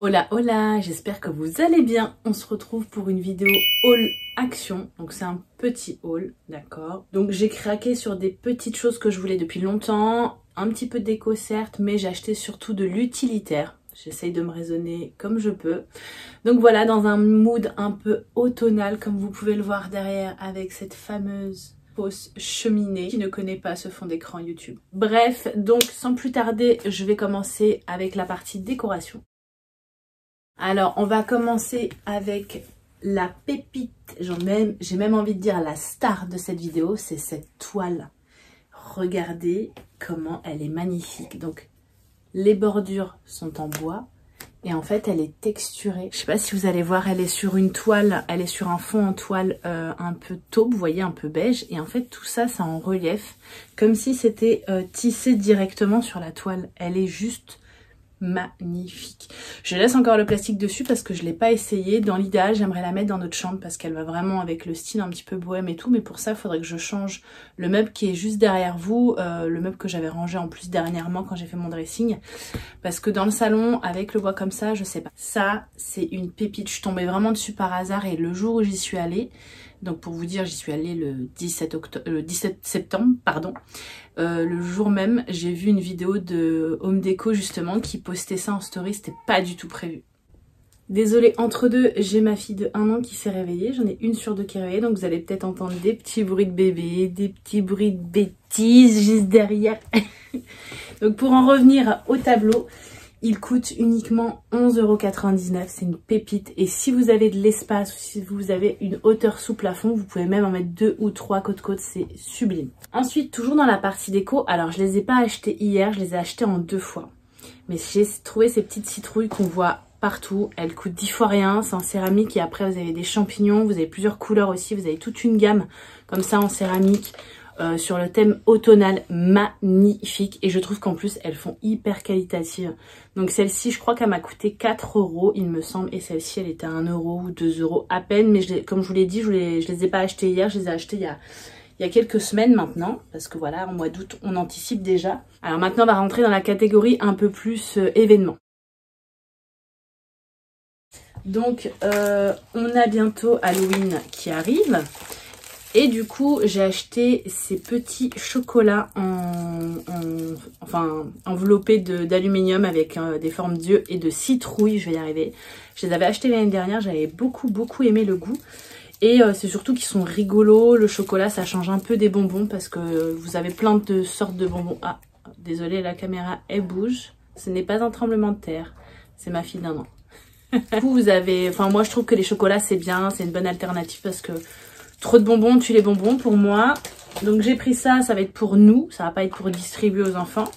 Hola hola, j'espère que vous allez bien. On se retrouve pour une vidéo haul action. Donc c'est un petit haul, d'accord. Donc j'ai craqué sur des petites choses que je voulais depuis longtemps. Un petit peu de déco certes, mais j'ai acheté surtout de l'utilitaire. J'essaye de me raisonner comme je peux. Donc voilà, dans un mood un peu automnal, comme vous pouvez le voir derrière, avec cette fameuse fausse cheminée. Qui ne connaît pas ce fond d'écran YouTube. Bref, donc sans plus tarder, je vais commencer avec la partie décoration. Alors, on va commencer avec la pépite, j'ai même envie de dire la star de cette vidéo, c'est cette toile. Regardez comment elle est magnifique. Donc, les bordures sont en bois et en fait, elle est texturée. Je sais pas si vous allez voir, elle est sur une toile, elle est sur un fond en toile un peu taupe, vous voyez, un peu beige. Et en fait, tout ça, c'est en relief, comme si c'était tissé directement sur la toile. Elle est juste magnifique. Je laisse encore le plastique dessus parce que je l'ai pas essayé. Dans l'idéal, j'aimerais la mettre dans notre chambre parce qu'elle va vraiment avec le style un petit peu bohème et tout, mais pour ça, il faudrait que je change le meuble qui est juste derrière vous, le meuble que j'avais rangé en plus dernièrement quand j'ai fait mon dressing, parce que dans le salon, avec le bois comme ça, je sais pas. Ça, c'est une pépite. Je suis tombée vraiment dessus par hasard et le jour où j'y suis allée, donc pour vous dire, j'y suis allée le 17 septembre, pardon. Le jour même, j'ai vu une vidéo de Home Déco justement qui postait ça en story, c'était pas du tout prévu. Désolée, entre deux, j'ai ma fille de 1 an qui s'est réveillée, j'en ai une sur deux qui est réveillée, donc vous allez peut-être entendre des petits bruits de bébé, des petits bruits de bêtises juste derrière. Donc pour en revenir au tableau, il coûte uniquement 11,99 €, c'est une pépite. Et si vous avez de l'espace, ou si vous avez une hauteur sous plafond, vous pouvez même en mettre 2 ou 3 côte-côte, c'est sublime. Ensuite, toujours dans la partie déco, alors je les ai pas achetés hier, je les ai achetés en 2 fois. Mais j'ai trouvé ces petites citrouilles qu'on voit partout, elles coûtent 10 fois rien, c'est en céramique et après vous avez des champignons, vous avez plusieurs couleurs aussi, vous avez toute une gamme comme ça en céramique. Sur le thème automnal, magnifique, et je trouve qu'en plus elles font hyper qualitatives. Donc celle-ci, je crois qu'elle m'a coûté 4 € il me semble, et celle-ci elle était à 1 € ou 2 € à peine, mais comme je vous l'ai dit, je les ai pas achetées hier, je les ai achetées il y a quelques semaines maintenant, parce que voilà, en mois d'août on anticipe déjà. Alors maintenant on va rentrer dans la catégorie un peu plus événement. Donc on a bientôt Halloween qui arrive. Et du coup, j'ai acheté ces petits chocolats enveloppés d'aluminium avec des formes d'yeux et de citrouille, je vais y arriver. Je les avais achetés l'année dernière, j'avais beaucoup aimé le goût. Et c'est surtout qu'ils sont rigolos, le chocolat ça change un peu des bonbons parce que vous avez plein de sortes de bonbons. Ah, désolée, la caméra elle bouge. Ce n'est pas un tremblement de terre, c'est ma fille d'1 an. Du coup, vous avez, moi je trouve que les chocolats c'est bien, c'est une bonne alternative parce que trop de bonbons tue les bonbons pour moi. Donc j'ai pris ça, ça va être pour nous, ça va pas être pour distribuer aux enfants.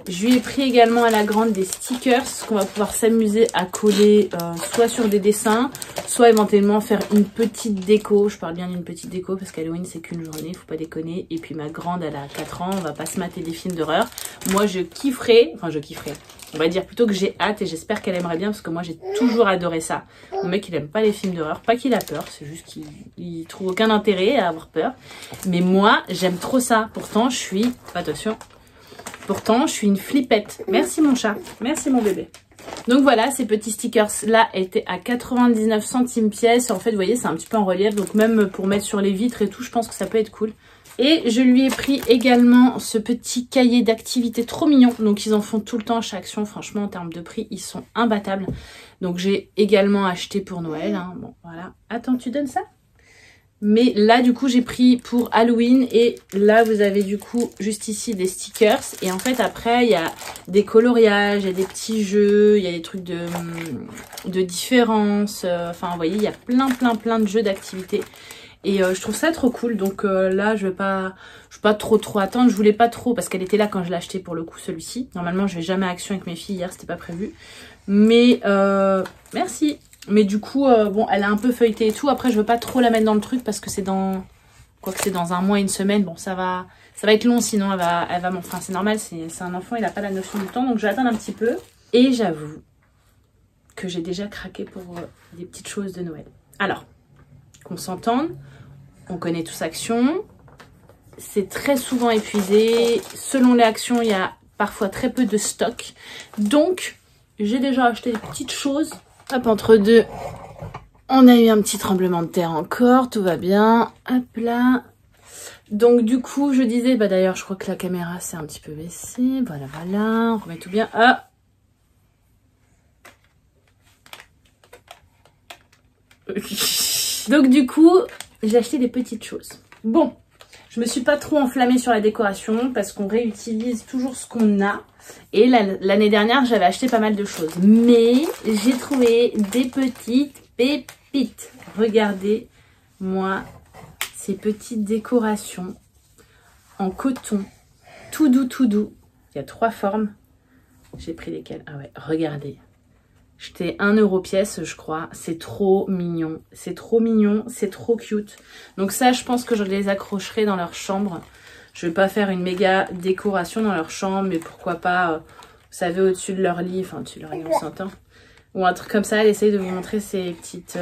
Je lui ai pris également à la grande des stickers qu'on va pouvoir s'amuser à coller soit sur des dessins, soit éventuellement faire une petite déco. Je parle bien d'une petite déco parce qu'Halloween c'est qu'une journée, faut pas déconner. Et puis ma grande elle a 4 ans, on va pas se mater des films d'horreur. Moi je kifferais, on va dire plutôt que j'ai hâte et j'espère qu'elle aimerait bien parce que moi j'ai toujours adoré ça. Mon mec il aime pas les films d'horreur, pas qu'il a peur, c'est juste qu'il trouve aucun intérêt à avoir peur. Mais moi j'aime trop ça, pourtant je suis, attention, pourtant je suis une flippette. Merci mon chat, merci mon bébé. Donc voilà, ces petits stickers là étaient à 99 centimes pièce. En fait vous voyez c'est un petit peu en relief, donc même pour mettre sur les vitres et tout, je pense que ça peut être cool. Et je lui ai pris également ce petit cahier d'activité trop mignon. Donc ils en font tout le temps chez Action. Franchement en termes de prix ils sont imbattables. Donc j'ai également acheté pour Noël, hein. Bon voilà, attends tu donnes ça? Mais là du coup j'ai pris pour Halloween. Et là vous avez du coup juste ici des stickers. Et en fait après il y a des coloriages, il y a des petits jeux, il y a des trucs de différence. Enfin vous voyez il y a plein de jeux d'activités. Et je trouve ça trop cool. Donc là je vais pas trop attendre. Je voulais pas trop parce qu'elle était là quand je l'ai acheté pour le coup celui-ci. Normalement je vais jamais à Action avec mes filles. Hier c'était pas prévu. Mais merci. Mais du coup bon elle a un peu feuilleté et tout. Après je veux pas trop la mettre dans le truc parce que c'est dans... Quoique c'est dans 1 mois, 1 semaine. Bon ça va être long sinon elle va enfin c'est normal, c'est un enfant, il a pas la notion du temps. Donc je vais attendre un petit peu. Et j'avoue que j'ai déjà craqué pour des petites choses de Noël. Alors, qu'on s'entende, on connaît tous Action, c'est très souvent épuisé, selon les actions il y a parfois très peu de stock, donc j'ai déjà acheté des petites choses. Hop, entre deux, on a eu un petit tremblement de terre encore, tout va bien. Hop là. Donc du coup, je disais, bah d'ailleurs, je crois que la caméra s'est un petit peu baissée. Voilà, voilà, on remet tout bien. Ah. Donc du coup, j'ai acheté des petites choses. Bon, je me suis pas trop enflammée sur la décoration parce qu'on réutilise toujours ce qu'on a. Et l'année dernière, j'avais acheté pas mal de choses. Mais j'ai trouvé des petites pépites. Regardez-moi ces petites décorations en coton. Tout doux, tout doux. Il y a 3 formes. J'ai pris lesquelles? Ah ouais, regardez. J'étais 1 € pièce, je crois. C'est trop mignon. C'est trop mignon. C'est trop cute. Donc ça, je pense que je les accrocherai dans leur chambre. Je vais pas faire une méga décoration dans leur chambre, mais pourquoi pas, vous savez, au-dessus de leur lit. Enfin, au-dessus de leur lit, on s'entend. Ou un truc comme ça. Elle essaye de vous montrer ces petites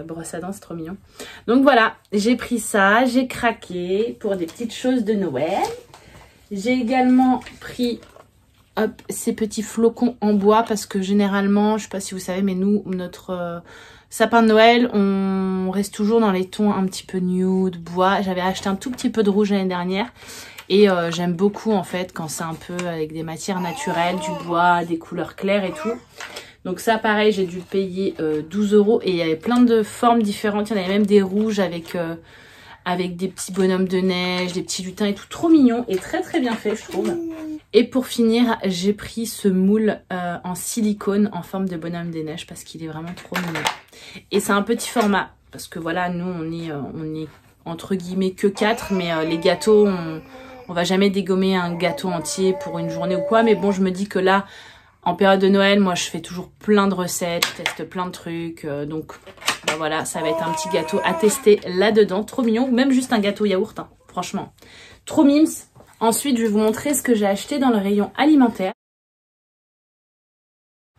brosses à dents. C'est trop mignon. Donc voilà, j'ai pris ça. J'ai craqué pour des petites choses de Noël. J'ai également pris... Hop, ces petits flocons en bois parce que généralement, je sais pas si vous savez, mais nous, notre sapin de Noël, on reste toujours dans les tons un petit peu nude, bois. J'avais acheté un tout petit peu de rouge l'année dernière et j'aime beaucoup en fait quand c'est un peu avec des matières naturelles, du bois, des couleurs claires et tout. Donc ça, pareil, j'ai dû payer 12 € et il y avait plein de formes différentes. Il y en avait même des rouges avec des petits bonhommes de neige, des petits lutins et tout. Trop mignon et très très bien fait, je trouve. Et pour finir, j'ai pris ce moule en silicone en forme de bonhomme des neiges parce qu'il est vraiment trop mignon. Et c'est un petit format parce que voilà, nous on est entre guillemets que 4, mais les gâteaux, on va jamais dégommer un gâteau entier pour une journée ou quoi. Mais bon, je me dis que là, en période de Noël, moi je fais toujours plein de recettes, je teste plein de trucs. Donc bah voilà, ça va être un petit gâteau à tester là-dedans. Trop mignon, ou même juste un gâteau yaourt, hein, franchement. Trop mimes. Ensuite, je vais vous montrer ce que j'ai acheté dans le rayon alimentaire.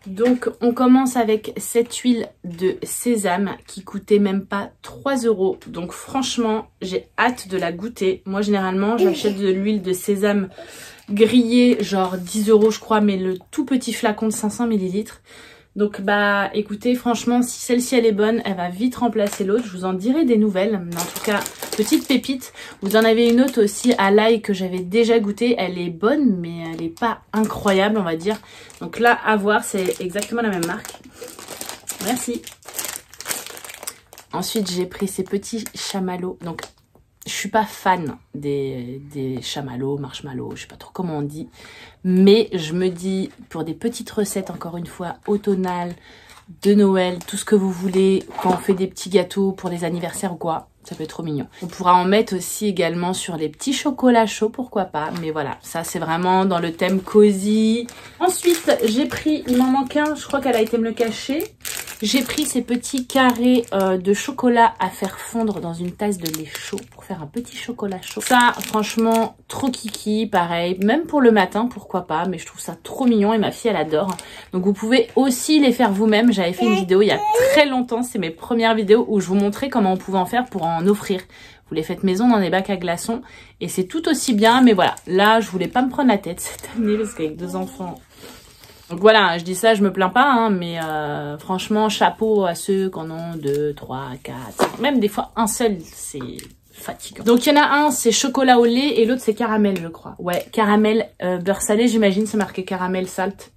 Donc, on commence avec cette huile de sésame qui coûtait même pas 3 €. Donc, franchement, j'ai hâte de la goûter. Moi, généralement, j'achète de l'huile de sésame grillée, genre 10 € je crois, mais le tout petit flacon de 500 ml. Donc bah écoutez, franchement, si celle-ci elle est bonne, elle va vite remplacer l'autre. Je vous en dirai des nouvelles. Mais en tout cas, petite pépite. Vous en avez une autre aussi à l'ail que j'avais déjà goûtée. Elle est bonne, mais elle n'est pas incroyable, on va dire. Donc là, à voir, c'est exactement la même marque. Merci. Ensuite, j'ai pris ces petits chamallows. Donc, je suis pas fan des chamallows, marshmallows, je sais pas trop comment on dit. Mais je me dis, pour des petites recettes, encore une fois, automnales, de Noël, tout ce que vous voulez, quand on fait des petits gâteaux pour des anniversaires ou quoi, ça peut être trop mignon. On pourra en mettre aussi également sur les petits chocolats chauds, pourquoi pas. Mais voilà, ça c'est vraiment dans le thème cosy. Ensuite, j'ai pris, il m'en manque un, je crois qu'elle a été me le cacher. J'ai pris ces petits carrés de chocolat à faire fondre dans une tasse de lait chaud pour faire un petit chocolat chaud. Ça, franchement, trop kiki, pareil. Même pour le matin, pourquoi pas. Mais je trouve ça trop mignon et ma fille, elle adore. Donc, vous pouvez aussi les faire vous-même. J'avais fait une vidéo il y a très longtemps. C'est mes premières vidéos où je vous montrais comment on pouvait en faire pour en offrir. Vous les faites maison dans des bacs à glaçons. Et c'est tout aussi bien. Mais voilà, là, je voulais pas me prendre la tête cette année parce qu'avec 2 enfants... Donc voilà, je dis ça, je me plains pas, hein, mais franchement, chapeau à ceux qui en ont 2, 3, 4, 5, même des fois un seul, c'est fatigant. Donc il y en a un, c'est chocolat au lait et l'autre c'est caramel, je crois. Ouais, caramel beurre salé, j'imagine, c'est marqué caramel salt.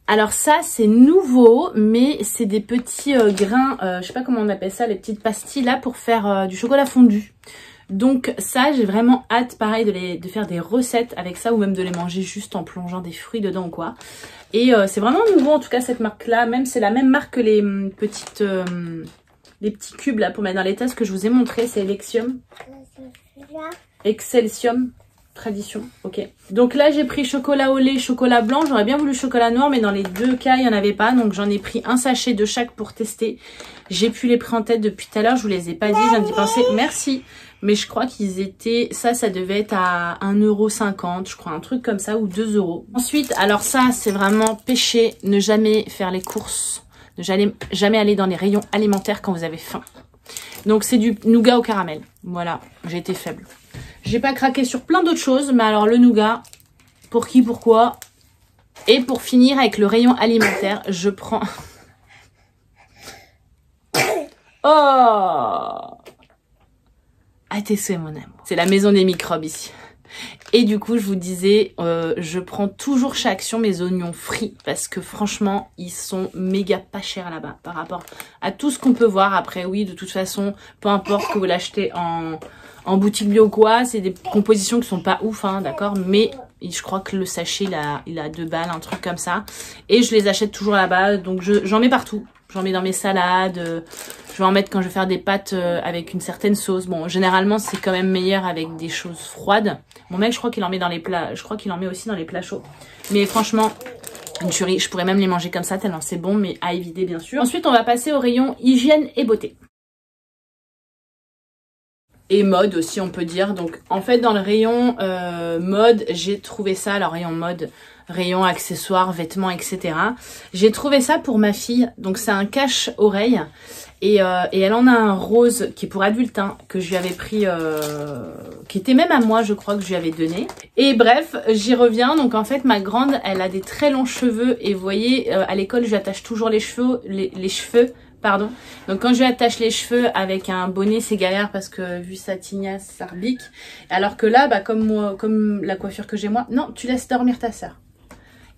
Alors ça, c'est nouveau, mais c'est des petits grains, je sais pas comment on appelle ça, les petites pastilles là pour faire du chocolat fondu. Donc ça, j'ai vraiment hâte, pareil, de faire des recettes avec ça ou même de les manger juste en plongeant des fruits dedans ou quoi. Et c'est vraiment nouveau en tout cas cette marque-là. Même c'est la même marque que les petits cubes là pour mettre dans les tasses que je vous ai montré. C'est Alexium. Excelsium. Tradition. Ok. Donc là j'ai pris chocolat au lait, chocolat blanc. J'aurais bien voulu chocolat noir mais dans les deux cas il n'y en avait pas. Donc j'en ai pris un sachet de chaque pour tester. J'ai pu les prendre en tête depuis tout à l'heure. Je vous les ai pas dit, je viens d'y penser. Merci. Mais je crois qu'ils étaient... Ça devait être à 1,50 €, je crois, un truc comme ça, ou 2 €. Ensuite, alors ça, c'est vraiment péché. Ne jamais faire les courses. Ne jamais aller dans les rayons alimentaires quand vous avez faim. Donc, c'est du nougat au caramel. Voilà, j'ai été faible. J'ai pas craqué sur plein d'autres choses, mais alors le nougat, pour qui, pourquoi, Et pour finir avec le rayon alimentaire, je prends... Oh! ATC mon amour. C'est la maison des microbes ici. Et du coup, je vous disais, je prends toujours chez Action mes oignons frits parce que franchement, ils sont méga pas chers là-bas par rapport à tout ce qu'on peut voir. Après, oui, de toute façon, peu importe que vous l'achetez en boutique bio ou quoi, c'est des compositions qui sont pas ouf, hein, d'accord, mais je crois que le sachet, il a 2 balles, un truc comme ça. Et je les achète toujours là-bas, donc j'en mets partout. J'en mets dans mes salades, je vais en mettre quand je vais faire des pâtes avec une certaine sauce. Bon, généralement, c'est quand même meilleur avec des choses froides. Mon mec, je crois qu'il en met dans les plats, je crois qu'il en met aussi dans les plats chauds. Mais franchement, une tuerie, je pourrais même les manger comme ça, tellement c'est bon, mais à éviter bien sûr. Ensuite, on va passer au rayon hygiène et beauté. Et mode aussi, on peut dire. Donc, en fait, dans le rayon mode, j'ai trouvé ça, alors rayon mode, rayon accessoires, vêtements, etc. J'ai trouvé ça pour ma fille. Donc, c'est un cache-oreille. Et elle en a un rose qui est pour adulte, hein, que je lui avais pris, qui était même à moi, je crois, que je lui avais donné. Et bref, j'y reviens. Donc, en fait, ma grande, elle a des très longs cheveux. Et vous voyez, à l'école, je lui attache toujours les cheveux, les cheveux. Pardon. Donc quand je lui attache les cheveux avec un bonnet, c'est galère parce que vu sa tignasse, ça rebique. Alors que là, bah comme la coiffure que j'ai moi, non, tu laisses dormir ta sœur.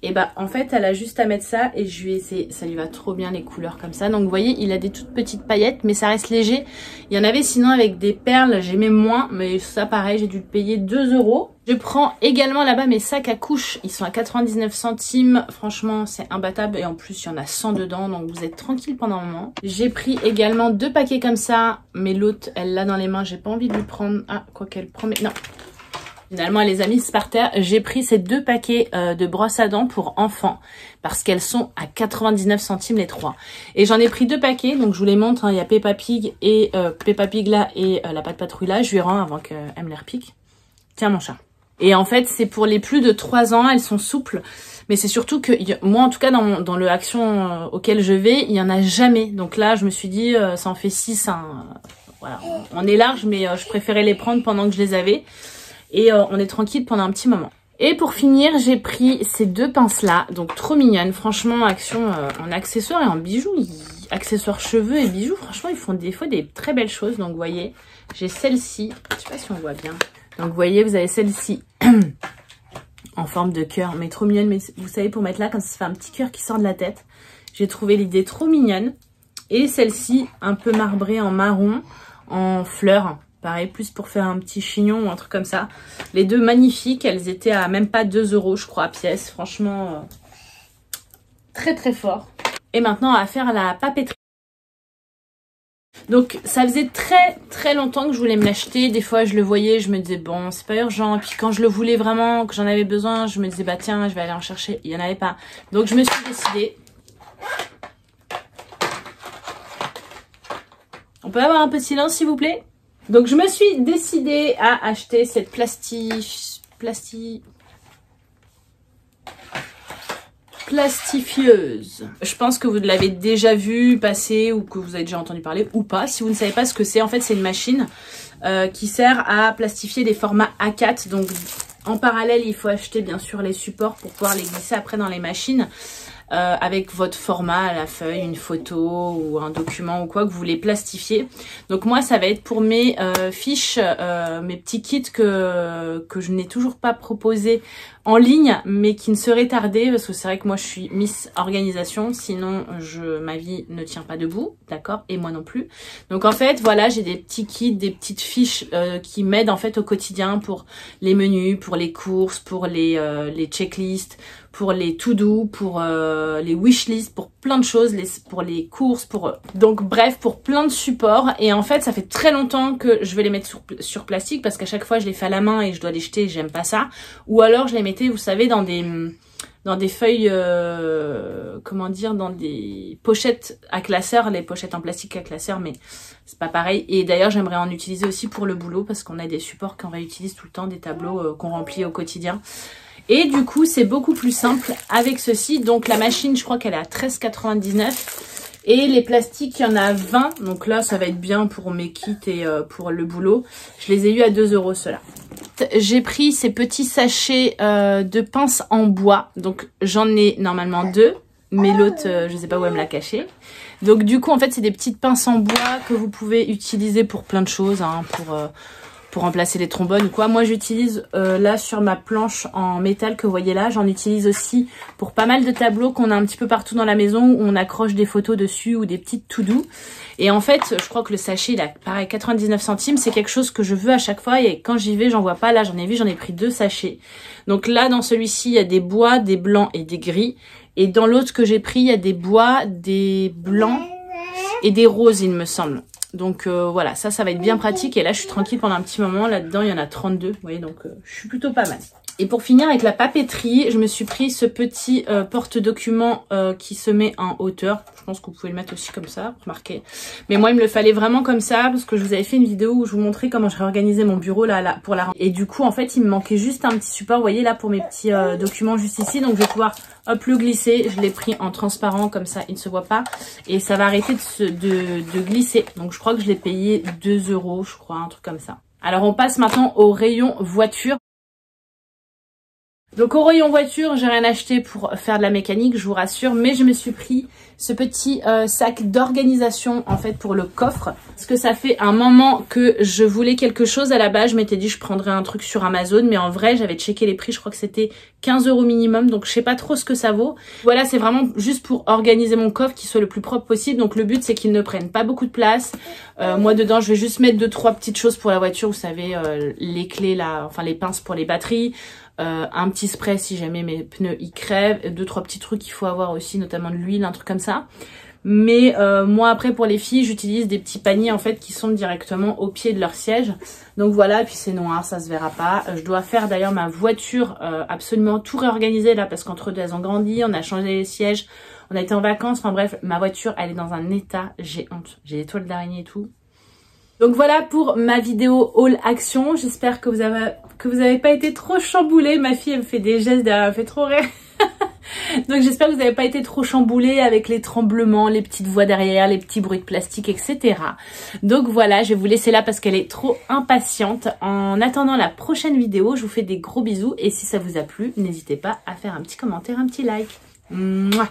Et bah en fait, elle a juste à mettre ça et je lui ai essayé. Ça lui va trop bien les couleurs comme ça. Donc vous voyez, il a des toutes petites paillettes, mais ça reste léger. Il y en avait sinon avec des perles, j'aimais moins, mais ça pareil, j'ai dû le payer 2 €. Je prends également là-bas mes sacs à couche, ils sont à 99 centimes, franchement c'est imbattable et en plus il y en a 100 dedans, donc vous êtes tranquille pendant un moment. J'ai pris également 2 paquets comme ça, mais l'autre elle l'a dans les mains, j'ai pas envie de lui prendre, ah quoi qu'elle prend, mais non. Finalement elle les a mises par terre, j'ai pris ces 2 paquets de brosses à dents pour enfants, parce qu'elles sont à 99 centimes les 3. Et j'en ai pris 2 paquets, donc je vous les montre, hein, il y a Peppa Pig et Peppa Pig là et la Patte Patrouille là, je lui rends avant qu'elle me les repique. Tiens mon chat. Et en fait, c'est pour les plus de 3 ans, elles sont souples. Mais c'est surtout que, moi en tout cas, dans le Action auquel je vais, il n'y en a jamais. Donc là, je me suis dit, ça en fait 6. Hein. Voilà, on est large, mais je préférais les prendre pendant que je les avais. Et on est tranquille pendant un petit moment. Et pour finir, j'ai pris ces 2 pinces-là. Donc trop mignonnes. Franchement, Action en accessoires et en bijoux. Accessoires cheveux et bijoux, franchement, ils font des fois des très belles choses. Donc vous voyez, j'ai celle-ci. Je sais pas si on voit bien. Donc vous voyez, vous avez celle-ci en forme de cœur, mais trop mignonne. Mais vous savez, pour mettre là, comme ça, ça fait un petit cœur qui sort de la tête. J'ai trouvé l'idée trop mignonne. Et celle-ci, un peu marbrée en marron, en fleurs. Pareil, plus pour faire un petit chignon ou un truc comme ça. Les 2 magnifiques, elles étaient à même pas 2 € je crois, pièce. Franchement, très très fort. Et maintenant, on va faire la papeterie. Donc ça faisait très très longtemps que je voulais me l'acheter. Des fois je le voyais, je me disais bon c'est pas urgent. Et puis quand je le voulais vraiment, que j'en avais besoin, je me disais bah tiens je vais aller en chercher. Il n'y en avait pas. Donc je me suis décidée. On peut avoir un peu de silence s'il vous plaît? Donc je me suis décidée à acheter cette plastifieuse. Je pense que vous l'avez déjà vu passer ou que vous avez déjà entendu parler ou pas. Si vous ne savez pas ce que c'est, en fait c'est une machine qui sert à plastifier des formats A4. Donc en parallèle il faut acheter bien sûr les supports pour pouvoir les glisser après dans les machines. Avec votre format à la feuille, une photo ou un document ou quoi que vous voulez plastifier. Donc moi ça va être pour mes fiches, mes petits kits que je n'ai toujours pas proposé en ligne mais qui ne seraient tardés parce que c'est vrai que moi je suis Miss Organisation, sinon ma vie ne tient pas debout, d'accord, et moi non plus. Donc en fait voilà, j'ai des petits kits, des petites fiches qui m'aident en fait au quotidien pour les menus, pour les courses, pour les checklists, pour les to-do, pour les wishlists, pour plein de choses, pour les courses, donc bref, pour plein de supports. Et en fait, ça fait très longtemps que je vais les mettre sur plastique parce qu'à chaque fois, je les fais à la main et je dois les jeter, j'aime pas ça. Ou alors, je les mettais, vous savez, dans des feuilles, comment dire, dans des pochettes à classeur, les pochettes en plastique à classeur, mais c'est pas pareil. Et d'ailleurs, j'aimerais en utiliser aussi pour le boulot parce qu'on a des supports qu'on réutilise tout le temps, des tableaux qu'on remplit au quotidien. Et du coup, c'est beaucoup plus simple avec ceci. Donc la machine, je crois qu'elle est à 13,99 €. Et les plastiques, il y en a 20. Donc là, ça va être bien pour mes kits et pour le boulot. Je les ai eu à 2 € ceux-là. Ensuite, j'ai pris ces petits sachets de pinces en bois. Donc, j'en ai normalement 2. Mais l'autre, je sais pas où elle me l'a caché. Donc, du coup, en fait, c'est des petites pinces en bois que vous pouvez utiliser pour plein de choses. Hein, pour remplacer les trombones ou quoi. Moi, j'utilise là sur ma planche en métal que vous voyez là. J'en utilise aussi pour pas mal de tableaux qu'on a un petit peu partout dans la maison où on accroche des photos dessus ou des petites to-do. Et en fait, je crois que le sachet, il a pareil 99 centimes. C'est quelque chose que je veux à chaque fois et quand j'y vais, j'en vois pas. Là, j'en ai vu, j'en ai pris 2 sachets. Donc là, dans celui-ci, il y a des bois, des blancs et des gris. Et dans l'autre que j'ai pris, il y a des bois, des blancs et des roses, il me semble. Donc voilà, ça va être bien pratique. Et là, je suis tranquille pendant un petit moment. Là-dedans, il y en a 32. Vous voyez, donc je suis plutôt pas mal. Et pour finir avec la papeterie, je me suis pris ce petit porte-document qui se met en hauteur. Je pense que vous pouvez le mettre aussi comme ça, remarquez. Mais moi, il me le fallait vraiment comme ça parce que je vous avais fait une vidéo où je vous montrais comment je réorganisais mon bureau là pour la rentrée. Et du coup, en fait, il me manquait juste un petit support, vous voyez, là pour mes petits documents juste ici. Donc, je vais pouvoir, hop, le glisser. Je l'ai pris en transparent, comme ça, il ne se voit pas. Et ça va arrêter de glisser. Donc, je crois que je l'ai payé 2 €, je crois, un truc comme ça. Alors, on passe maintenant au rayon voiture. Donc au rayon voiture, j'ai rien acheté pour faire de la mécanique, je vous rassure, mais je me suis pris ce petit sac d'organisation en fait pour le coffre. Parce que ça fait un moment que je voulais quelque chose à la base, je m'étais dit je prendrais un truc sur Amazon, mais en vrai j'avais checké les prix, je crois que c'était 15 € minimum, donc je sais pas trop ce que ça vaut. Voilà, c'est vraiment juste pour organiser mon coffre, qu'il soit le plus propre possible, donc le but c'est qu'il ne prenne pas beaucoup de place. Moi dedans je vais juste mettre 2-3 petites choses pour la voiture, vous savez, les clés là, enfin les pinces pour les batteries. Un petit spray si jamais mes pneus ils crèvent, 2-3 petits trucs qu'il faut avoir aussi, notamment de l'huile, un truc comme ça. Mais moi après pour les filles j'utilise des petits paniers en fait qui sont directement au pied de leur siège. Donc voilà, et puis c'est noir, ça se verra pas. Je dois faire d'ailleurs ma voiture absolument tout réorganiser là parce qu'entre deux elles ont grandi, on a changé les sièges, on a été en vacances, enfin bref, ma voiture elle est dans un état, j'ai honte. J'ai des toiles d'araignée et tout. Donc voilà pour ma vidéo haul action. J'espère que vous avez pas été trop chamboulés. Ma fille elle me fait des gestes derrière, elle me fait trop rire. Donc j'espère que vous n'avez pas été trop chamboulés avec les tremblements, les petites voix derrière, les petits bruits de plastique, etc. Donc voilà, je vais vous laisser là parce qu'elle est trop impatiente. En attendant la prochaine vidéo, je vous fais des gros bisous. Et si ça vous a plu, n'hésitez pas à faire un petit commentaire, un petit like. Mouah.